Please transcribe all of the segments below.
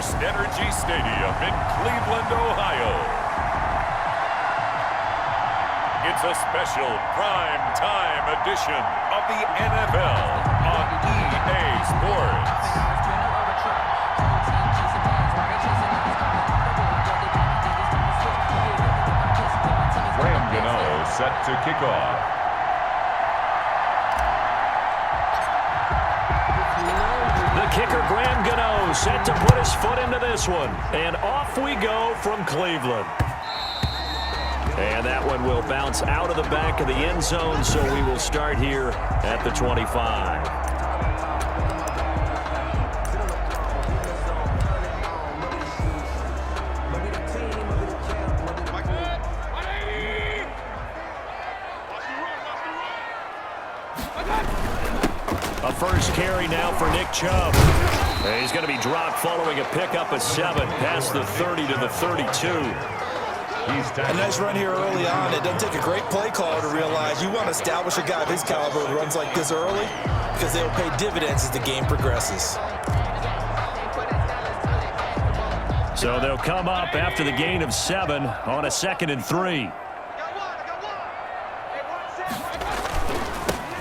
First Energy Stadium in Cleveland, Ohio. It's a special prime time edition of the NFL on EA Sports. Set to kick off. The kicker, Graham Gano, set to put his foot into this one. And off we go from Cleveland. And that one will bounce out of the back of the end zone, so we will start here at the 25. A first carry now for Nick Chubb. He's going to be dropped following a pickup of 7 past the 30 to the 32. A nice run here early on. It doesn't take a great play caller to realize you want to establish a guy of his caliber who runs like this early because they'll pay dividends as the game progresses. So they'll come up after the gain of 7 on a 2nd and 3.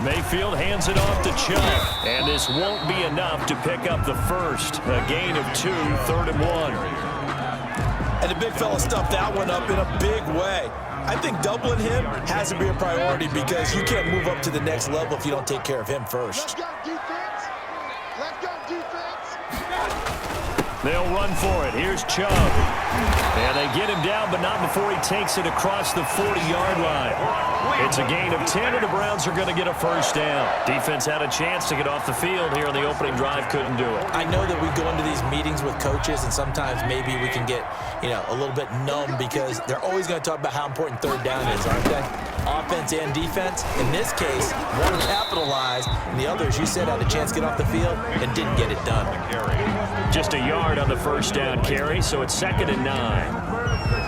Mayfield hands it off to Chubb, and this won't be enough to pick up the first. A gain of 2, 3rd and 1. And the big fella stuffed that one up in a big way. I think doubling him has to be a priority because you can't move up to the next level if you don't take care of him first. Let's go, defense. Let's go, defense. They'll run for it. Here's Chubb. And they get him down, but not before he takes it across the 40-yard line. It's a gain of 10, and the Browns are going to get a first down. Defense had a chance to get off the field here on the opening drive, couldn't do it. I know that we go into these meetings with coaches, and sometimes maybe we can get, a little bit numb because they're always going to talk about how important third down is, aren't they? Offense and defense. In this case, one capitalized, and the other, as you said, had a chance to get off the field and didn't get it done. Just a yard on the first down carry, so it's 2nd and 9.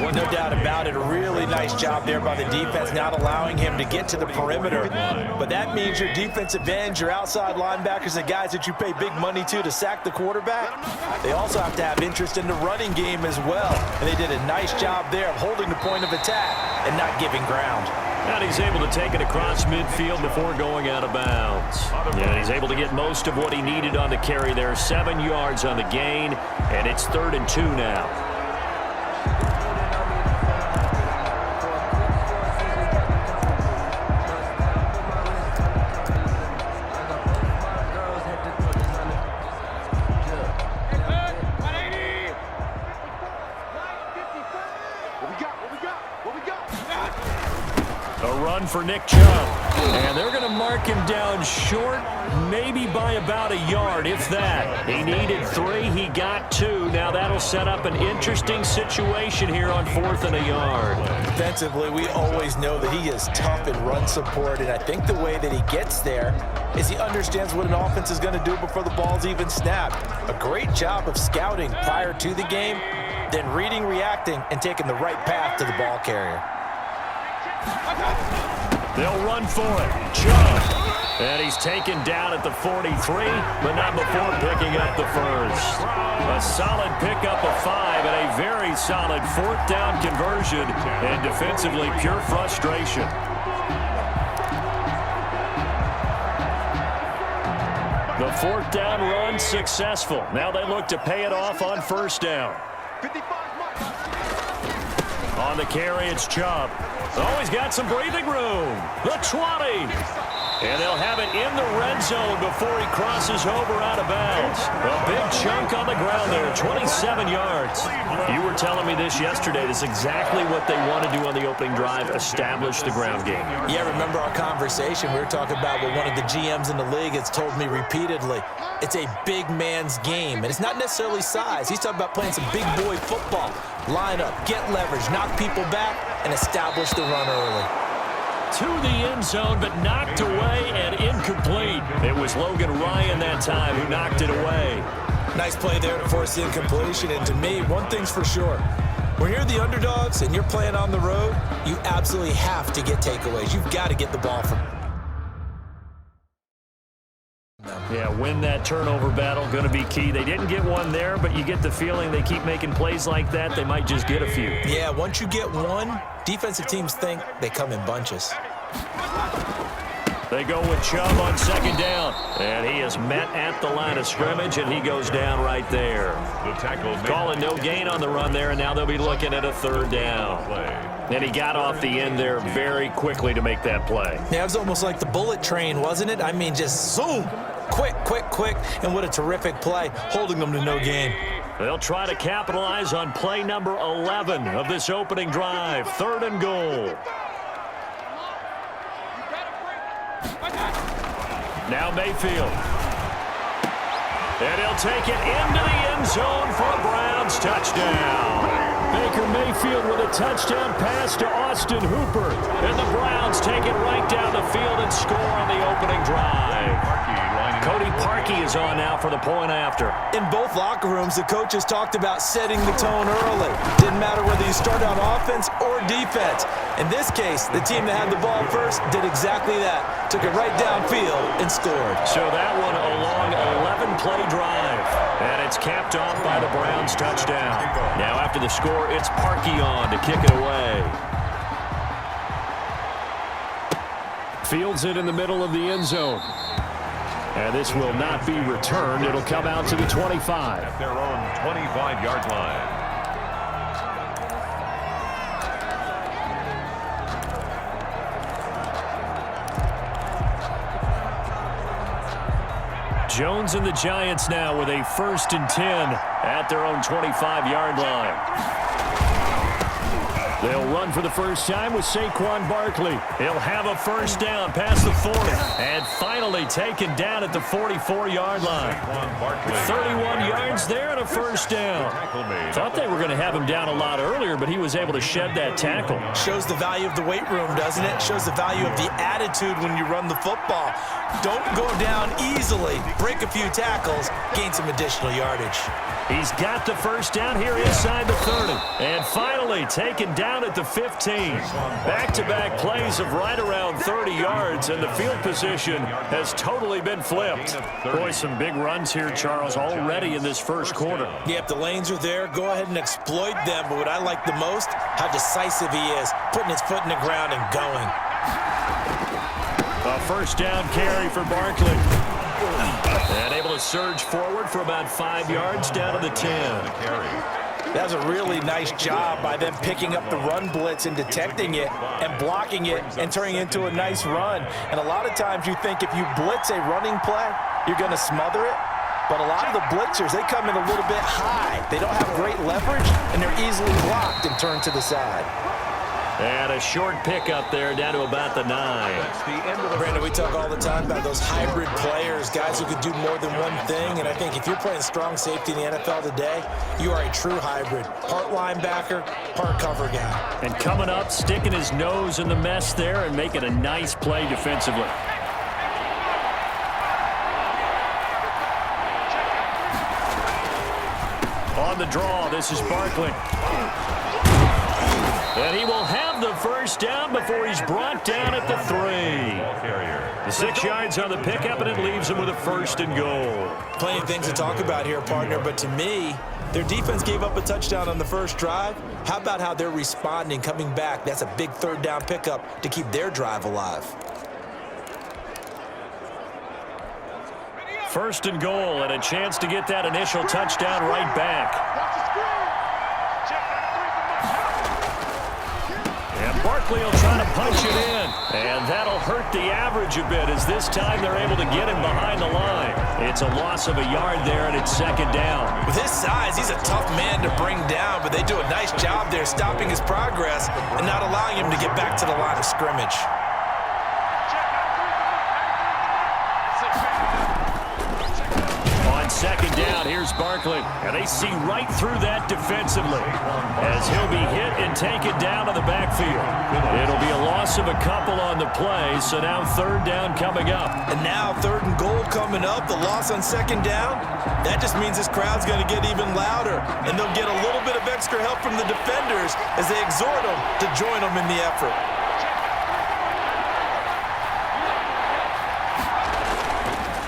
Well, no doubt about it. A really nice job there by the defense, not allowing him to get to the perimeter. But that means your defensive ends, your outside linebackers, the guys that you pay big money to sack the quarterback, they also have to have interest in the running game as well. And they did a nice job there of holding the point of attack and not giving ground. And he's able to take it across midfield before going out of bounds. Yeah, he's able to get most of what he needed on the carry there. 7 yards on the gain, and it's 3rd and 2 now. For Nick Chubb, and they're going to mark him down short, maybe by about a yard, if that. He needed 3, he got 2. Now that'll set up an interesting situation here on 4th and a yard. Defensively, we always know that he is tough in run support, and I think the way that he gets there is he understands what an offense is going to do before the ball's even snapped. A great job of scouting prior to the game, then reading, reacting, and taking the right path to the ball carrier. They'll run for it. Chubb. And he's taken down at the 43, but not before picking up the first. A solid pickup of 5 and a very solid 4th down conversion, and defensively pure frustration. The 4th down run successful. Now they look to pay it off on 1st down. On the carry, it's Chubb. Oh, he's got some breathing room. The 20. And they'll have it in the red zone before he crosses over out of bounds. A big chunk on the ground there, 27 yards. You were telling me this yesterday. This is exactly what they want to do on the opening drive, establish the ground game. Yeah, remember our conversation? We were talking about what one of the GMs in the league has told me repeatedly. It's a big man's game, and it's not necessarily size. He's talking about playing some big boy football. Line up, get leverage, knock people back, and establish the run early. To the end zone, but knocked away and incomplete. It was Logan Ryan that time who knocked it away. Nice play there to force the incompletion, and to me, one thing's for sure. When you're the underdogs and you're playing on the road, you absolutely have to get takeaways. You've got to get the ball from them. Yeah, win that turnover battle, going to be key. They didn't get one there, but you get the feeling they keep making plays like that, they might just get a few. Yeah, once you get one, defensive teams think they come in bunches. They go with Chubb on second down. And he is met at the line of scrimmage, and he goes down right there. The tackle calling no gain on the run there, and now they'll be looking at a third down. And he got off the end there very quickly to make that play. Yeah, it was almost like the bullet train, wasn't it? I mean, just zoom. Quick, quick, quick. And what a terrific play, holding them to no gain. They'll try to capitalize on play number 11 of this opening drive. 3rd and goal. Now Mayfield. And he'll take it into the end zone for a Browns touchdown. Baker Mayfield with a touchdown pass to Austin Hooper. And the Browns take it right down the field and score on the opening drive. Cody Parkey is on now for the point after. In both locker rooms, the coaches talked about setting the tone early. Didn't matter whether you start on offense or defense. In this case, the team that had the ball first did exactly that. Took it right downfield and scored. So that one a long 11-play drive. And it's capped off by the Browns touchdown. Now after the score, it's Parkey on to kick it away. Fields it in the middle of the end zone. And this will not be returned. It'll come out to the 25. At their own 25-yard line. Jones and the Giants now with a 1st and 10 at their own 25-yard line. They'll run for the first time with Saquon Barkley. He'll have a first down past the 40. And finally taken down at the 44-yard line. 31 yards there and a first down. Thought they were going to have him down a lot earlier, but he was able to shed that tackle. Shows the value of the weight room, doesn't it? Shows the value of the attitude when you run the football. Don't go down easily. Break a few tackles. Gain some additional yardage. He's got the first down here inside the 30. And finally taken down at the 15. Back-to-back plays of right around 30 yards, and the field position has totally been flipped. Boy, some big runs here, Charles, already in this first quarter. Yep, the lanes are there. Go ahead and exploit them. But what I like the most, how decisive he is, putting his foot in the ground and going. A first down carry for Barkley. And able to surge forward for about 5 yards down to the 10. That was a really nice job by them picking up the run blitz and detecting it and blocking it and turning it into a nice run. And a lot of times you think if you blitz a running play, you're going to smother it. But a lot of the blitzers, they come in a little bit high. They don't have great leverage, and they're easily blocked and turned to the side. And a short pickup there down to about the 9. Brandon, we talk all the time about those hybrid players, guys who could do more than one thing. And I think if you're playing strong safety in the NFL today, you are a true hybrid. Part linebacker, part cover guy. And coming up, sticking his nose in the mess there and making a nice play defensively. On the draw, this is Barkley. And he will have the first down before he's brought down at the 3. The 6 yards on the pickup, and it leaves him with a 1st and goal. Plenty of things to talk about here, partner, but to me, their defense gave up a touchdown on the first drive. How about how they're responding, coming back? That's a big 3rd down pickup to keep their drive alive. 1st and goal, and a chance to get that initial touchdown right back. And Barkley will try to punch it in. And that'll hurt the average a bit as this time they're able to get him behind the line. It's a loss of a yard there, and it's 2nd down. With his size, he's a tough man to bring down, but they do a nice job there stopping his progress and not allowing him to get back to the line of scrimmage. On 2nd down, here's Barkley. And they see right through that defensively as he'll be hit and taken down to the backfield. It'll be a loss of a couple on the play, so now 3rd down coming up. And now 3rd and goal coming up, the loss on 2nd down. That just means this crowd's going to get even louder, and they'll get a little bit of extra help from the defenders as they exhort them to join them in the effort.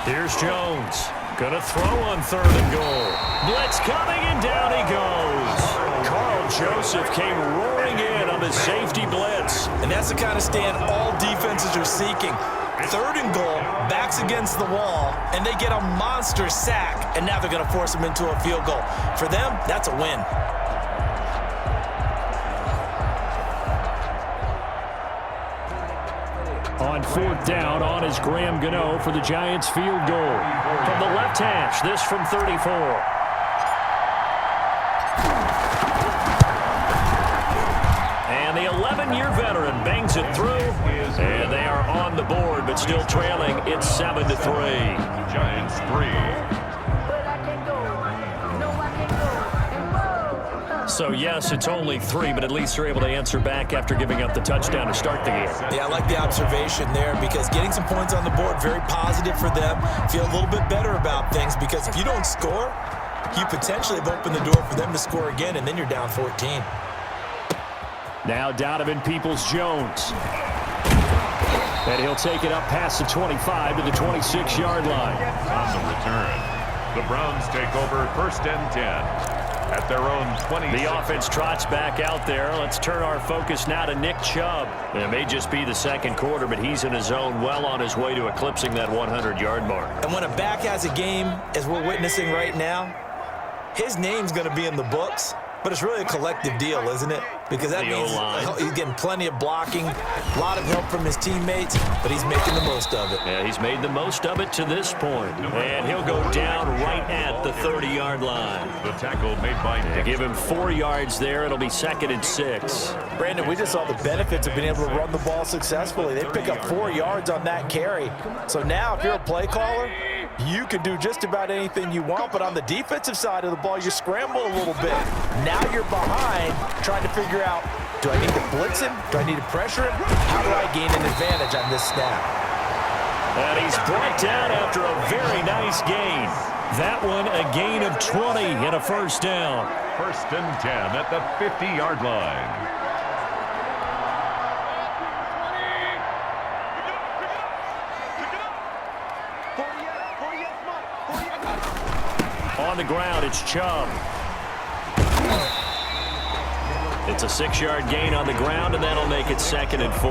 Here's Jones. Gonna throw on 3rd and goal. Blitz coming, and down he goes. Carl Joseph came roaring in on the safety blitz. And that's the kind of stand all defenses are seeking. 3rd and goal, backs against the wall, and they get a monster sack, and now they're going to force them into a field goal. For them, that's a win. On 4th down, on is Graham Gano for the Giants field goal. From the left hash, this from 34. And the 11-year veteran bangs it through, and they are on the board, but still trailing. It's 7-3. Giants 3. So, yes, it's only 3, but at least they're able to answer back after giving up the touchdown to start the game. Yeah, I like the observation there because getting some points on the board, very positive for them. Feel a little bit better about things because if you don't score, you potentially have opened the door for them to score again, and then you're down 14. Now Donovan Peoples-Jones. And he'll take it up past the 25 to the 26-yard line. On the return, the Browns take over 1st and 10. At their own 20. The offense trots back out there. Let's turn our focus now to Nick Chubb. It may just be the second quarter, but he's in his zone, well on his way to eclipsing that 100-yard mark. And when a back has a game, as we're witnessing right now, his name's going to be in the books. But it's really a collective deal, isn't it? Because that means he's getting plenty of blocking, a lot of help from his teammates, but he's making the most of it. Yeah, he's made the most of it to this point. And he'll go down right at the 30-yard line. The tackle made by Nick. Give him 4 yards there. It'll be 2nd and 6. Brandon, we just saw the benefits of being able to run the ball successfully. They pick up 4 yards on that carry. So now if you're a play caller, you can do just about anything you want, but on the defensive side of the ball, you scramble a little bit. Now you're behind trying to figure out, do I need to blitz him? Do I need to pressure him? How do I gain an advantage on this snap? And he's brought down after a very nice gain. That one a gain of 20 and a 1st down. 1st and 10 at the 50-yard line. On the ground, it's Chubb. It's a 6-yard gain on the ground, and that'll make it 2nd and 4.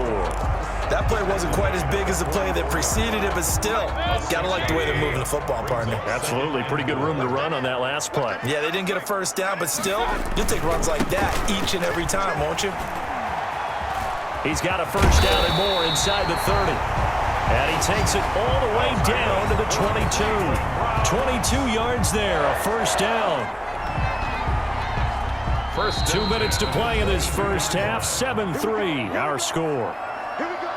That play wasn't quite as big as the play that preceded it, but still, gotta like the way they're moving the football, partner. Absolutely. Pretty good room to run on that last play. Yeah, they didn't get a 1st down, but still, you'll take runs like that each and every time, won't you? He's got a 1st down and more inside the 30. And he takes it all the way down to the 22. 22 yards there, a 1st down. 2 minutes to play in this first half. 7-3, our score. Here we go.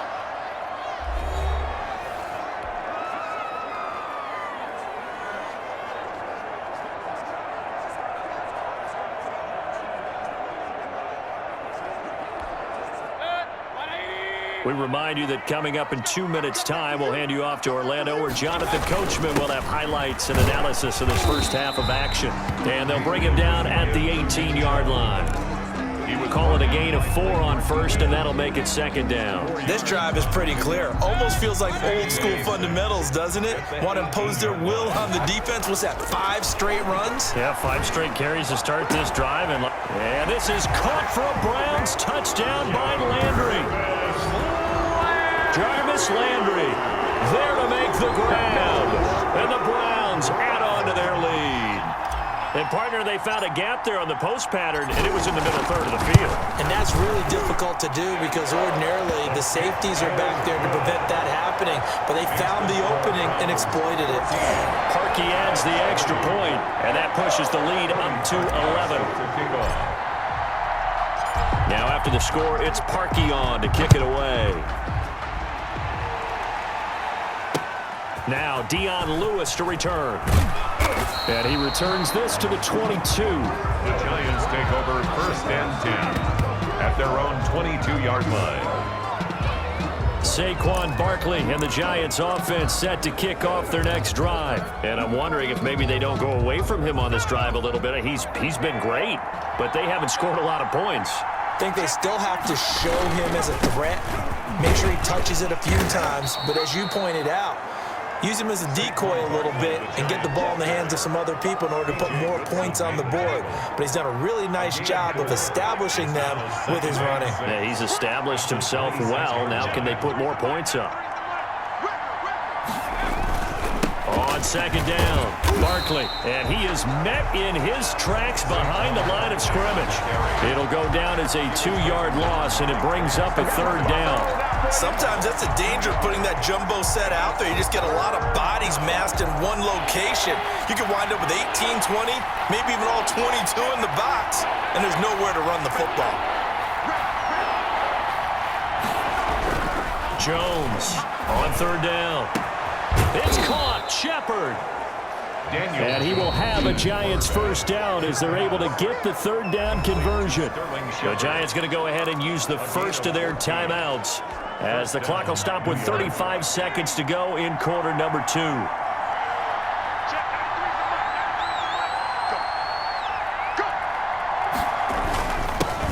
We remind you that coming up in 2 minutes' time, we'll hand you off to Orlando, where Jonathan Coachman will have highlights and analysis of this first half of action. And they'll bring him down at the 18-yard line. He would call it a gain of 4 on 1st, and that'll make it 2nd down. This drive is pretty clear. Almost feels like old school fundamentals, doesn't it? Want to impose their will on the defense. What's that, 5 straight runs? Yeah, 5 straight carries to start this drive. And this is caught for a Browns touchdown by Landry. Jarvis Landry there to make the grab. And the Browns add on to their lead. And, partner, they found a gap there on the post pattern, and it was in the middle third of the field. And that's really difficult to do because ordinarily the safeties are back there to prevent that happening. But they found the opening and exploited it. Parkey adds the extra point, and that pushes the lead up to 11. Now after the score, it's Parkey on to kick it away. Now Dion Lewis to return. And he returns this to the 22. The Giants take over 1st and 10 at their own 22-yard line. Saquon Barkley and the Giants offense set to kick off their next drive. And I'm wondering if maybe they don't go away from him on this drive a little bit. He's been great, but they haven't scored a lot of points. I think they still have to show him as a threat. Make sure he touches it a few times. But as you pointed out, use him as a decoy a little bit and get the ball in the hands of some other people in order to put more points on the board. But he's done a really nice job of establishing them with his running. Yeah, he's established himself well. Now can they put more points up? On second down, Barkley, and he is met in his tracks behind the line of scrimmage. It'll go down as a 2-yard loss, and it brings up a third down. Sometimes that's the danger of putting that jumbo set out there. You just get a lot of bodies massed in one location. You can wind up with 18, 20, maybe even all 22 in the box, and there's nowhere to run the football. Jones on third down. It's caught, Shepard. And he will have a Giants first down as they're able to get the third down conversion. The Giants going to go ahead and use the first of their timeouts as the clock will stop with 35 seconds to go in quarter number 2.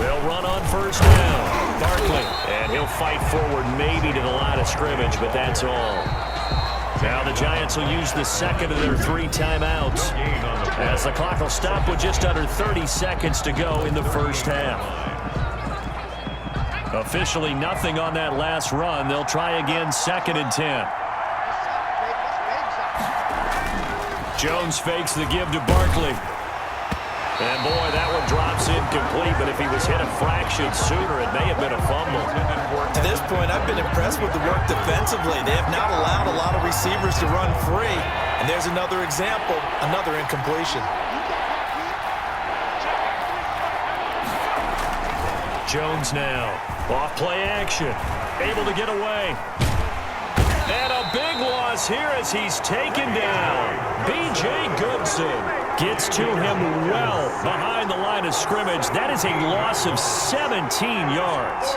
They'll run on first down. Barkley, and he'll fight forward maybe to the line of scrimmage, but that's all. Now the Giants will use the second of their 3 timeouts as the clock will stop with just under 30 seconds to go in the first half. Officially nothing on that last run. They'll try again, 2nd and 10. Jones fakes the give to Barkley. And boy, that one drops incomplete, but if he was hit a fraction sooner, it may have been a fumble. To this point, I've been impressed with the work defensively. They have not allowed a lot of receivers to run free. And there's another example, another incompletion. Jones now, off play action, able to get away. And a big loss here as he's taken down. B.J. Goodson gets to him well behind the line of scrimmage. That is a loss of 17 yards.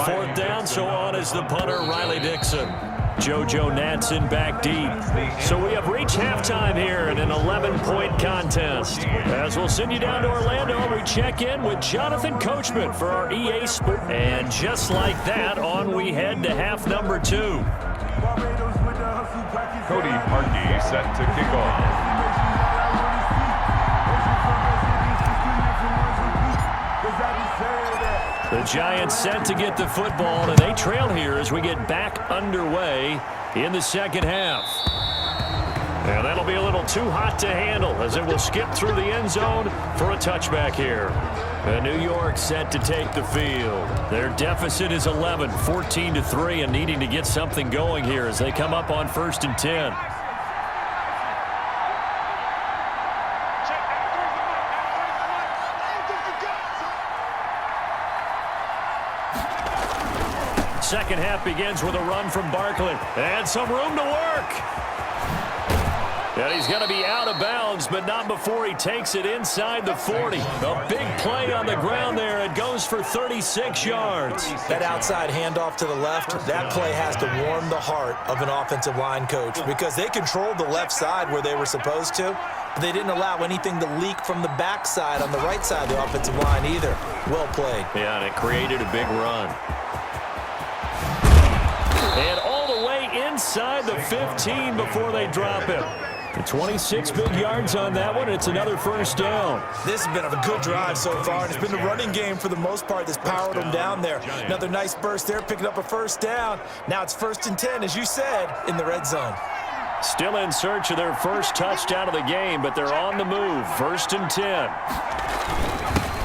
Fourth down, so on is the punter, Riley Dixon. JoJo Natson back deep. So we have reached halftime here in an 11-point contest. As we'll send you down to Orlando, we check in with Jonathan Coachman for our EA Sport. And just like that, on we head to half number 2. Cody Parkey set to kick off. The Giants set to get the football, and they trail here as we get back underway in the second half. And that'll be a little too hot to handle as it will skip through the end zone for a touchback here. And New York set to take the field. Their deficit is 11, 14-3, and needing to get something going here as they come up on 1st and 10. second half begins with a run from Barkley. And some room to work. And he's going to be out of bounds, but not before he takes it inside the 40. A big play on the ground there. It goes for 36 yards. That outside handoff to the left, that play has to warm the heart of an offensive line coach because they controlled the left side where they were supposed to, but they didn't allow anything to leak from the backside on the right side of the offensive line either. Well played. Yeah, and it created a big run. And all the way inside the 15 before they drop him. 26 big yards on that one. It's another first down. This has been a good drive so far, and it's been the running game for the most part that's powered them down there. Another nice burst there, picking up a first down. Now it's 1st and 10, as you said, in the red zone. Still in search of their first touchdown of the game, but they're on the move. 1st and 10.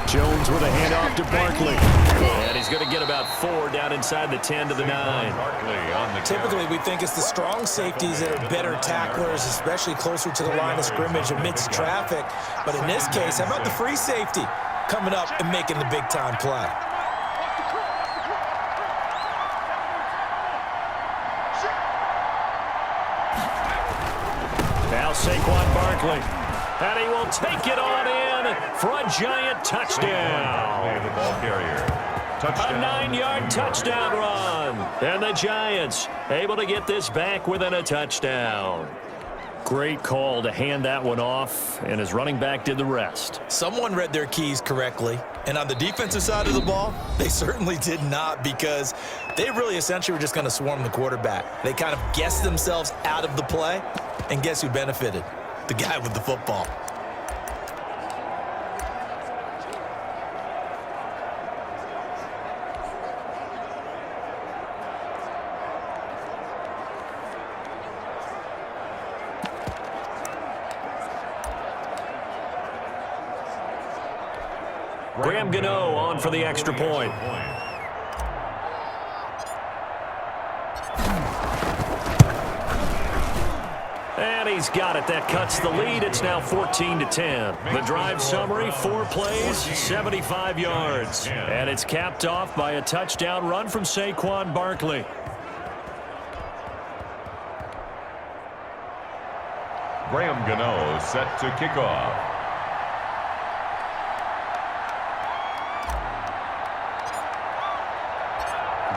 Jones with a handoff to Barkley. And he's going to get about 4 down inside the 10 to the 9. Typically, we think it's the strong safeties that are better tacklers, especially closer to the line of scrimmage amidst traffic. But in this case, how about the free safety coming up and making the big-time play? Now Saquon Barkley. And he will take it on in for a giant touchdown. The ball carrier. Touchdown. A 9-yard touchdown run. And the Giants able to get this back within a touchdown. Great call to hand that one off, and his running back did the rest. Someone read their keys correctly, and on the defensive side of the ball, they certainly did not because they really essentially were just going to swarm the quarterback. They kind of guessed themselves out of the play, and guess who benefited? The guy with the football. Graham Gano on for the extra point. And he's got it. That cuts the lead. It's now 14-10. The drive summary, 4 plays, 75 yards. And it's capped off by a touchdown run from Saquon Barkley. Graham Gano set to kick off.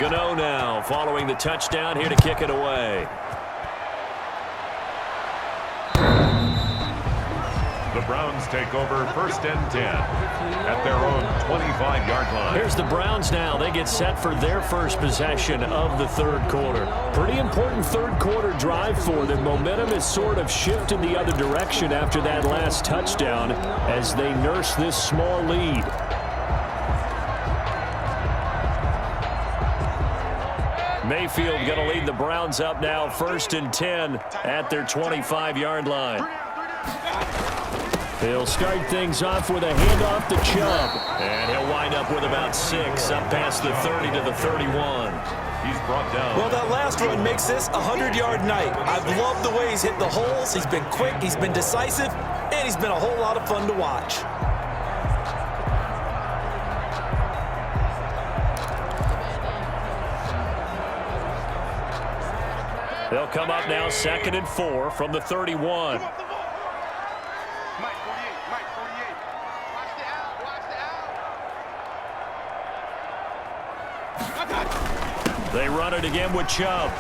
Gano now following the touchdown here to kick it away. The Browns take over 1st and 10 at their own 25-yard line. Here's the Browns now. They get set for their first possession of the 3rd quarter. Pretty important 3rd quarter drive for them. Momentum is sort of shifted the other direction after that last touchdown as they nurse this small lead. Mayfield going to lead the Browns up now 1st and 10 at their 25-yard line. He'll start things off with a handoff to Chubb. And he'll wind up with about 6 up past the 30 to the 31. He's brought down. Well, that last run makes this a 100-yard night. I've loved the way he's hit the holes. He's been quick, he's been decisive, and he's been a whole lot of fun to watch. They'll come up now 2nd and 4 from the 31. They run it again with Chubb.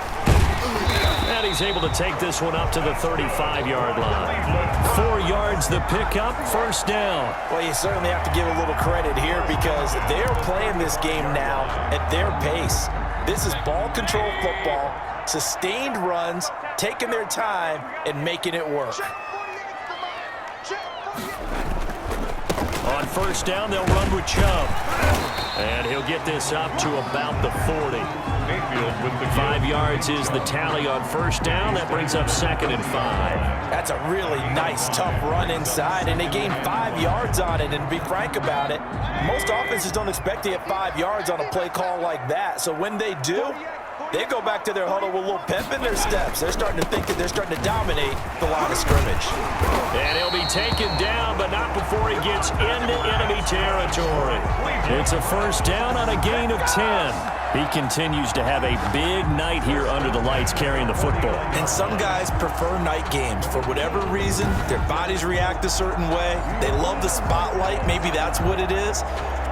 And he's able to take this one up to the 35-yard line. 4 yards the pickup, 1st down. Well, you certainly have to give a little credit here because they're playing this game now at their pace. This is ball control football, sustained runs, taking their time, and making it work. On 1st down, they'll run with Chubb. And he'll get this up to about the 40. Mayfield with the 5 yards is the tally on 1st down. That brings up 2nd and 5. That's a really nice, tough run inside, and they gained 5 yards on it. And to be frank about it, most offenses don't expect to get 5 yards on a play call like that. So when they do, They go back to their huddle with a little pep in their steps. They're starting to think that they're starting to dominate the line of scrimmage. And he'll be taken down, but not before he gets into enemy territory. It's a first down on a gain of 10. He continues to have a big night here under the lights carrying the football. And some guys prefer night games. For whatever reason, their bodies react a certain way. They love the spotlight. Maybe that's what it is.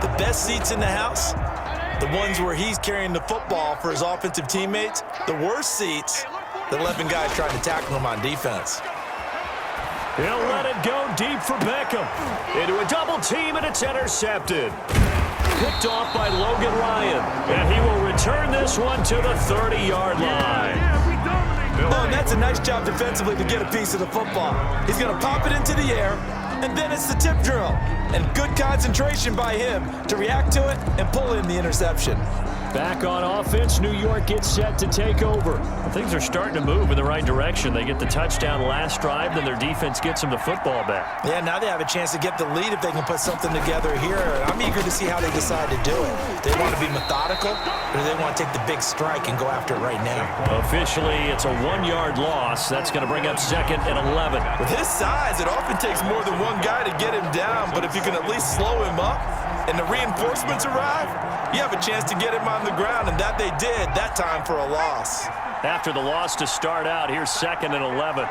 The best seats in the house, the ones where he's carrying the football for his offensive teammates. The worst seats, the 11 guys trying to tackle him on defense. He'll let it go deep for Beckham. Into a double team, and it's intercepted. Picked off by Logan Ryan. And he will return this one to the 30-yard line. Oh, and that's a nice job defensively to get a piece of the football. He's going to pop it into the air, and then it's the tip drill. And good concentration by him to react to it and pull in the interception. Back on offense, New York gets set to take over. Things are starting to move in the right direction. They get the touchdown last drive, then their defense gets them the football back. Yeah, now they have a chance to get the lead if they can put something together here. I'm eager to see how they decide to do it. Do they want to be methodical, or do they want to take the big strike and go after it right now? Officially, it's a 1-yard loss. That's going to bring up 2nd and 11. With his size, it often takes more than one guy to get him down, but if you can at least slow him up and the reinforcements arrive, you have a chance to get him on the ground, and that they did that time for a loss. After the loss to start out, here's 2nd and 11.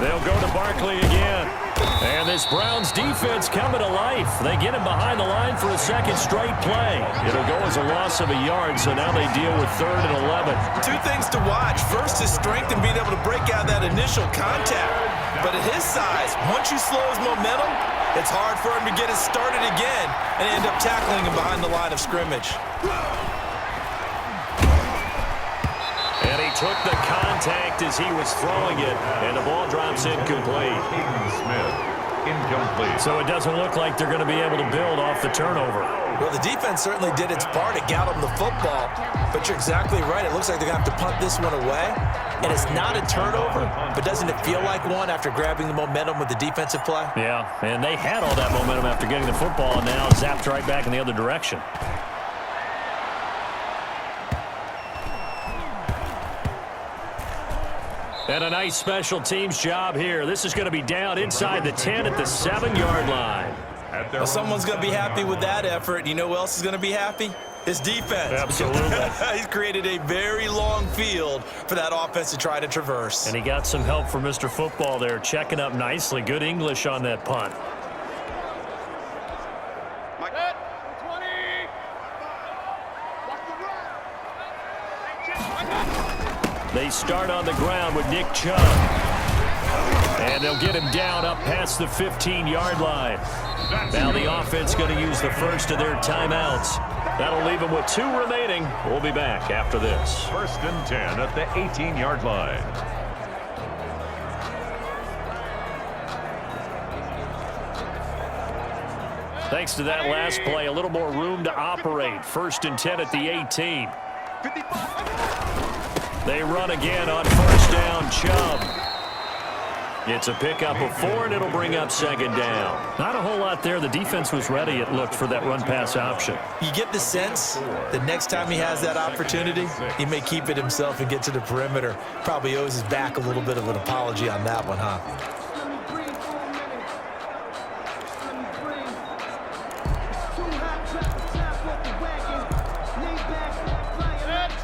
They'll go to Barkley again. And this Browns defense coming to life. They get him behind the line for a second straight play. It'll go as a loss of a yard, so now they deal with 3rd and 11. Two things to watch. First, his strength in being able to break out that initial contact. But at his size, once you slow his momentum, it's hard for him to get it started again and end up tackling him behind the line of scrimmage. And he took the contact as he was throwing it, and the ball drops incomplete. Incomplete. So it doesn't look like they're going to be able to build off the turnover. Well, the defense certainly did its part to get them the football, but you're exactly right. It looks like they're going to have to punt this one away, and it's not a turnover, but doesn't it feel like one after grabbing the momentum with the defensive play? Yeah, and they had all that momentum after getting the football, and now zapped right back in the other direction. And a nice special teams job here. This is going to be down inside the 10 at the 7-yard line. Well, someone's going to be happy with that effort. You know who else is going to be happy? His defense. Absolutely. He's created a very long field for that offense to try to traverse. And he got some help from Mr. Football there, checking up nicely. Good English on that punt. They start on the ground with Nick Chubb. And they'll get him down up past the 15-yard line. Now the offense going to use the first of their timeouts. That'll leave them with 2 remaining. We'll be back after this. 1st and 10 at the 18-yard line. Thanks to that last play, a little more room to operate. 1st and 10 at the 18. They run again on 1st down, Chubb. It's a pickup of 4, and it'll bring up 2nd down. Not a whole lot there. The defense was ready, it looked, for that run-pass option. You get the sense the next time he has that opportunity, he may keep it himself and get to the perimeter. Probably owes his back a little bit of an apology on that one, huh?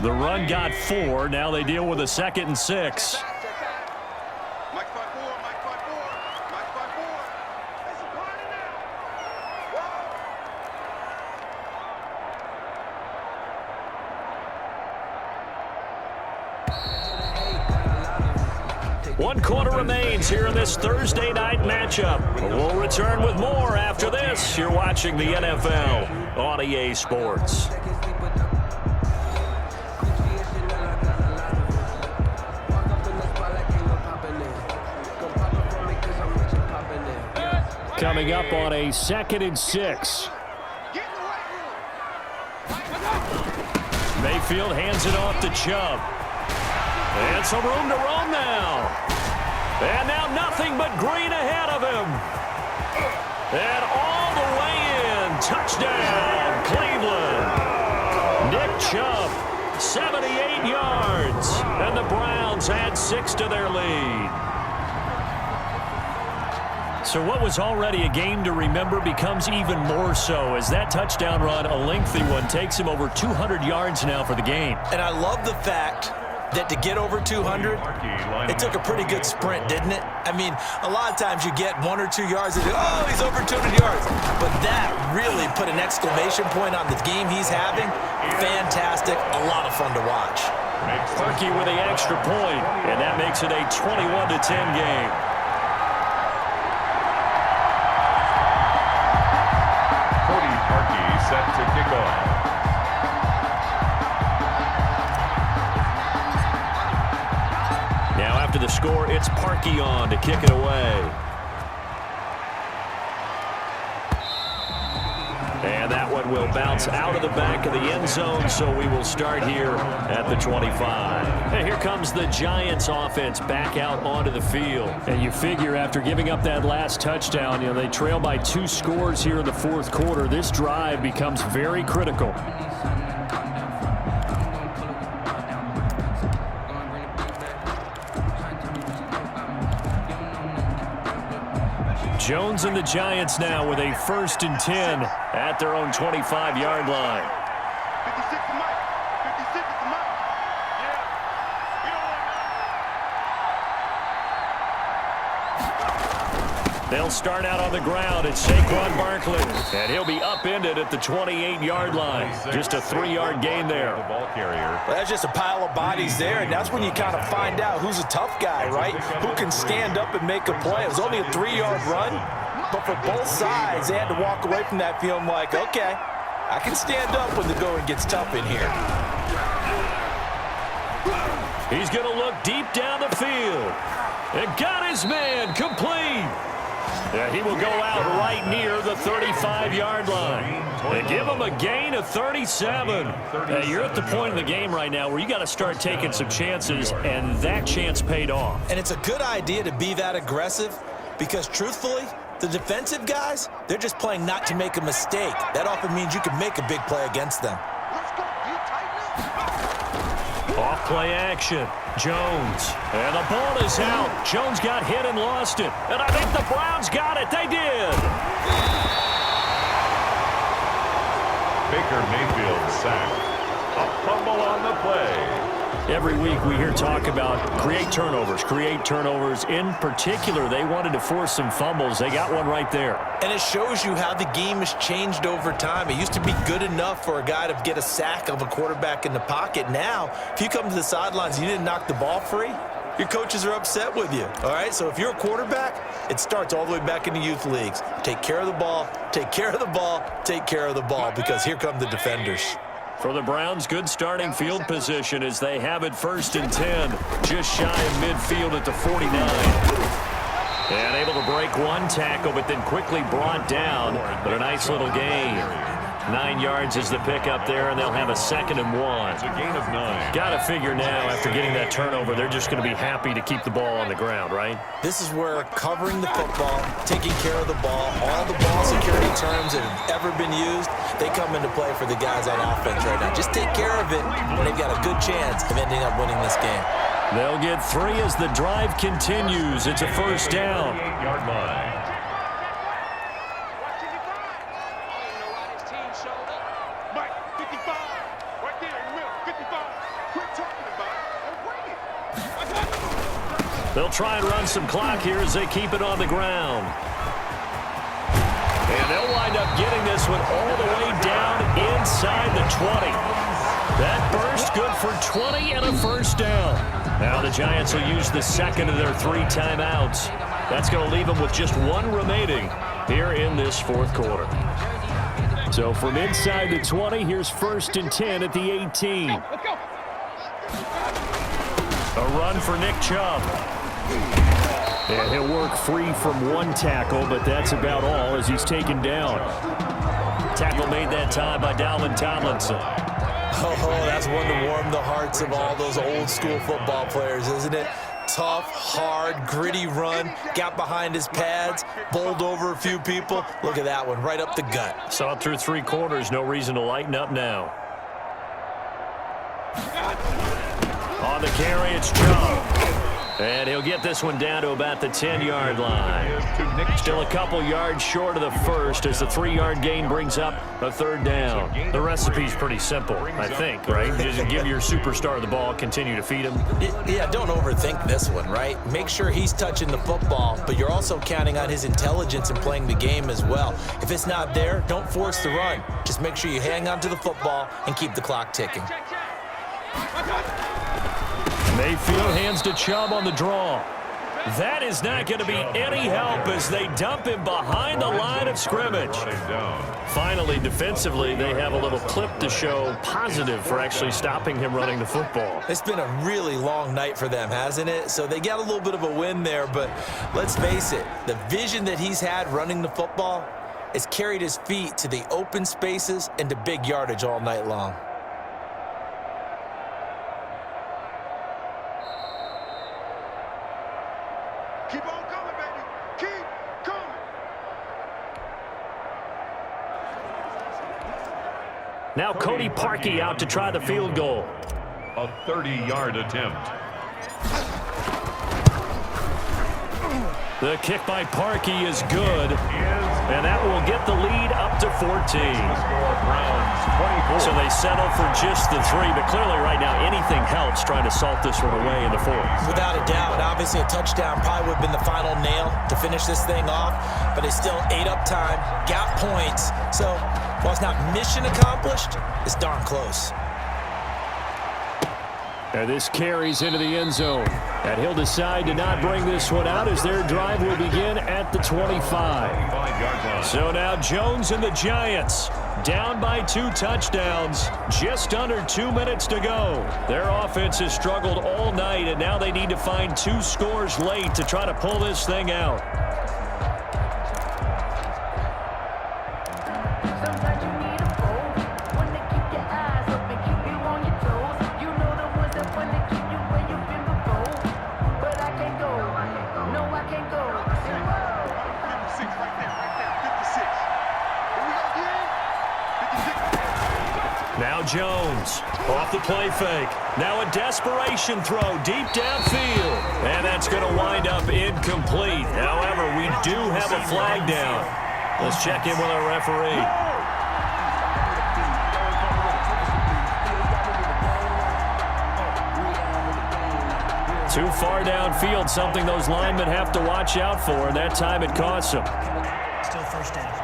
The run got 4. Now they deal with a 2nd and 6. One quarter remains here in this Thursday night matchup. We'll return with more after this. You're watching the NFL on EA Sports. Coming up on a 2nd and 6. Mayfield hands it off to Chubb. And some room to roam now. And now nothing but green ahead of him. And all the way in. touchdown, Cleveland. Nick Chubb, 78 yards, and the Browns add 6 to their lead. So what was already a game to remember becomes even more so as that touchdown run, a lengthy one, takes him over 200 yards now for the game. And I love the fact that to get over 200, it took a pretty good sprint, didn't it? I mean, a lot of times you get 1 or 2 yards and oh, he's over 200 yards. But that really put an exclamation point on the game he's having. Fantastic, a lot of fun to watch. Parkey with the extra point, and that makes it a 21-10 game. Set to kick off. Now after the score, it's Parkey on to kick it away. And that one will bounce out of the back of the end zone, so we will start here at the 25. And here comes the Giants offense back out onto the field. And you figure after giving up that last touchdown, they trail by 2 scores here in the fourth quarter. This drive becomes very critical. Jones and the Giants now with a 1st and 10 at their own 25-yard line. 56 to Mike. 56 to Mike. They'll start out on the ground. It's Saquon Barkley, and he'll be upended at the 28-yard line. Just a 3-yard gain there. The ball carrier. Well, that's just a pile of bodies there, and that's when you kind of find out who's a tough guy, right? Who can stand up and make a play. It was only a 3-yard run, but for both sides, they had to walk away from that feeling like, okay, I can stand up when the going gets tough in here. He's going to look deep down the field. And got his man complete. Yeah, he will go out right near the 35-yard line. And give him a gain of 37. You're at the point in the game right now where you got to start taking some chances, and that chance paid off. And it's a good idea to be that aggressive because, truthfully, the defensive guys, they're just playing not to make a mistake. That often means you can make a big play against them. Let's go. You tighten up. Off play action. Jones. And the ball is out. Jones got hit and lost it. And I think the Browns got it. They did. Baker Mayfield sacked. A fumble on the play. Every week we hear talk about create turnovers. In particular, they wanted to force some fumbles. They got one right there. And it shows you how the game has changed over time. It used to be good enough for a guy to get a sack of a quarterback in the pocket. Now, if you come to the sidelines and you didn't knock the ball free, your coaches are upset with you. All right, so if you're a quarterback, it starts all the way back in the youth leagues. Take care of the ball, take care of the ball, take care of the ball, because here come the defenders. For the Browns, good starting field position as they have it 1st and 10, just shy of midfield at the 49. And able to break one tackle, but then quickly brought down, but a nice little gain. 9 yards is the pickup there, and they'll have a 2nd and 1. It's a gain of 9. Got to figure now, after getting that turnover, they're just going to be happy to keep the ball on the ground, right? This is where covering the football, taking care of the ball, all the ball security terms that have ever been used, they come into play for the guys on offense right now. Just take care of it, and they've got a good chance of ending up winning this game. They'll get 3 as the drive continues. It's a 1st down. 8-yard line. Mike, 55. Right there in the middle. 55. Quit talking about it and bring it. They'll try and run some clock here as they keep it on the ground. And they'll wind up getting this one all the way down inside the 20. That burst good for 20 and a 1st down. Now the Giants will use the 2nd of their 3 timeouts. That's going to leave them with just 1 remaining here in this 4th quarter. So from inside the 20, here's 1st and 10 at the 18. A run for Nick Chubb. And he'll work free from 1 tackle, but that's about all as he's taken down. Tackle made that time by Dalvin Tomlinson. Oh, that's one to warm the hearts of all those old school football players, isn't it? tough, hard, gritty run. Got behind his pads, bowled over a few people. Look at that one, right up the gut. Saw it through 3 quarters. No reason to lighten up now. On the carry, it's Chubb. And he'll get this one down to about the 10-yard line. Still a couple yards short of the first as the 3-yard gain brings up a 3rd down. The recipe's pretty simple, I think, right? Just give your superstar the ball, continue to feed him. Yeah, don't overthink this one, right? Make sure he's touching the football, but you're also counting on his intelligence in playing the game as well. If it's not there, don't force the run. Just make sure you hang on to the football and keep the clock ticking. Mayfield hands to Chubb on the draw. That is not going to be any help as they dump him behind the line of scrimmage. Finally, defensively, they have a little clip to show positive for actually stopping him running the football. It's been a really long night for them, hasn't it? So they got a little bit of a win there, but let's face it, the vision that he's had running the football has carried his feet to the open spaces and to big yardage all night long. Keep on coming, baby. Keep coming. Now Cody Parkey out to try the field goal. A 30-yard attempt. The kick by Parkey is good, and that will get the lead up to 14. So they settle for just the 3, but clearly right now anything helps trying to salt this one away in the 4th. Without a doubt, obviously a touchdown probably would have been the final nail to finish this thing off, but they still ate up time, got points. So while it's not mission accomplished, it's darn close. And this carries into the end zone. And he'll decide to not bring this one out as their drive will begin at the 25. So now Jones and the Giants down by 2 touchdowns. Just under 2 minutes to go. Their offense has struggled all night, and now they need to find 2 scores late to try to pull this thing out. Now Jones off the play fake. Now a desperation throw deep downfield. And that's going to wind up incomplete. However, we do have a flag down. Let's check in with our referee. Too far downfield, something those linemen have to watch out for, and that time it costs them. Still first down.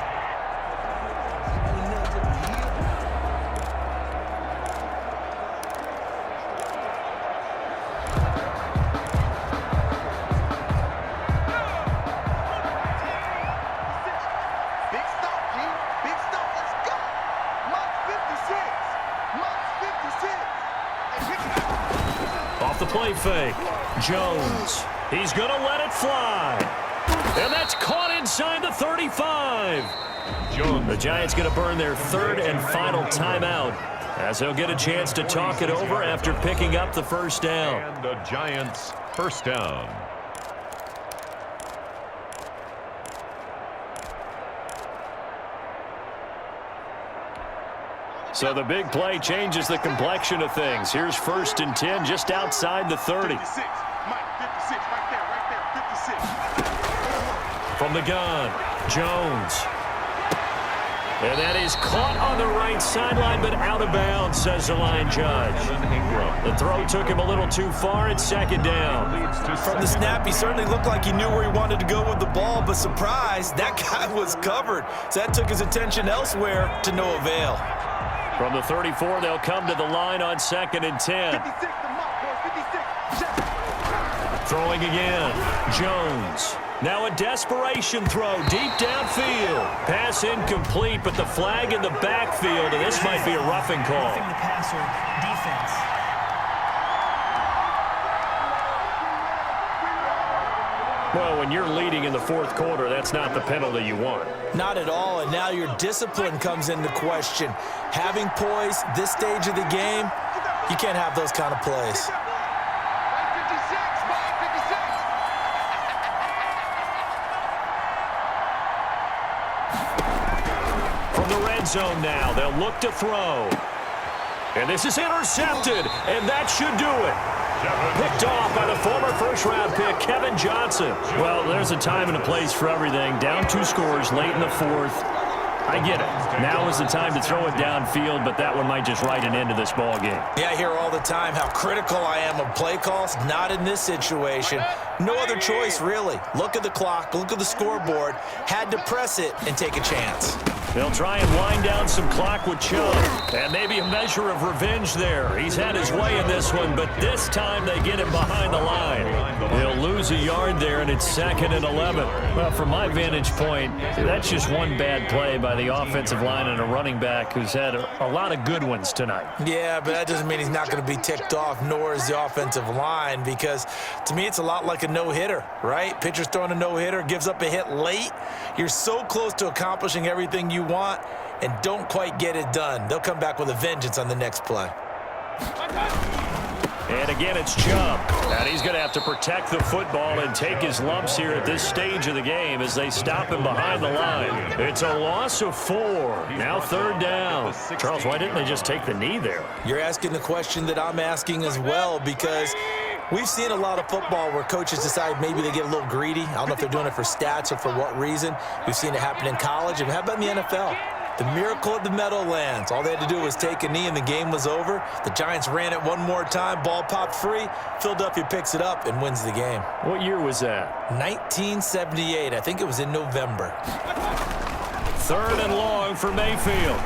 Off the play fake. Jones. He's going to let it fly. And that's caught inside the 35. Jones. The Giants going to burn their 3rd and final timeout as they'll get a chance to talk it over after picking up the first down. And the Giants first down. So the big play changes the complexion of things. Here's 1st and 10 just outside the 30. 56. Mike, 56. Right there. 56. From the gun, Jones. And that is caught on the right sideline, but out of bounds, says the line judge. The throw took him a little too far. It's 2nd down. From the snap, he certainly looked like he knew where he wanted to go with the ball, but surprise, that guy was covered. So that took his attention elsewhere to no avail. From the 34, they'll come to the line on 2nd and 10. 56, the mark, boys. 56. Throwing again, Jones. Now a desperation throw deep downfield. Pass incomplete, but the flag in the backfield, and this might be a roughing call. Roughing the passer, defense. Well, when you're leading in the 4th quarter, that's not the penalty you want. Not at all, and now your discipline comes into question. Having poise this stage of the game, you can't have those kind of plays. red zone now. They'll look to throw. And this is intercepted, and that should do it. Picked off by the former first-round pick, Kevin Johnson. Well, there's a time and a place for everything. Down 2 scores late in the 4th. I get it. Now is the time to throw it downfield, but that one might just write an end to this ball game. Yeah, I hear all the time how critical I am of play calls. Not in this situation. No other choice, really. Look at the clock. Look at the scoreboard. Had to press it and take a chance. They'll try and wind down some clock with Chubb. And maybe a measure of revenge there. He's had his way in this one, but this time they get him behind the line. He'll lose a yard there, and it's 2nd and 11. Well, from my vantage point, that's just one bad play by the offensive line and a running back who's had a lot of good ones tonight. Yeah, but that doesn't mean he's not going to be ticked off, nor is the offensive line, because to me it's a lot like a no-hitter, right? Pitcher's throwing a no-hitter, gives up a hit late. You're so close to accomplishing everything you want and don't quite get it done. They'll come back with a vengeance on the next play. And again, it's Chubb. And he's going to have to protect the football and take his lumps here at this stage of the game as they stop him behind the line. It's a loss of 4. Now 3rd down. Charles, why didn't they just take the knee there? You're asking the question that I'm asking as well, because we've seen a lot of football where coaches decide maybe they get a little greedy. I don't know if they're doing it for stats or for what reason. We've seen it happen in college. And how about in the NFL? The miracle of the Meadowlands. All they had to do was take a knee and the game was over. The Giants ran it one more time. Ball popped free. Philadelphia picks it up and wins the game. What year was that? 1978. I think it was in November. 3rd and long for Mayfield.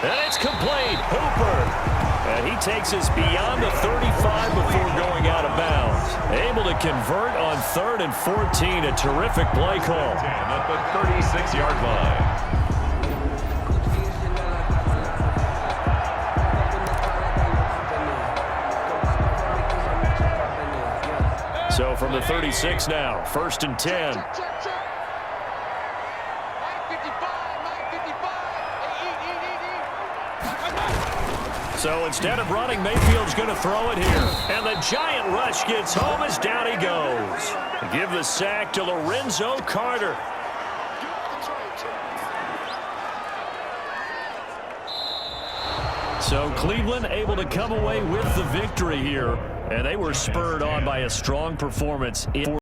And it's complete. Hooper. And he takes us beyond the 35 before going out of bounds. Able to convert on 3rd and 14. A terrific play call. At the 36-yard line. So from the 36 now, 1st and 10. So instead of running, Mayfield's going to throw it here. And the giant rush gets home as down he goes. Give the sack to Lorenzo Carter. So Cleveland able to come away with the victory here. And they were spurred on by a strong performance in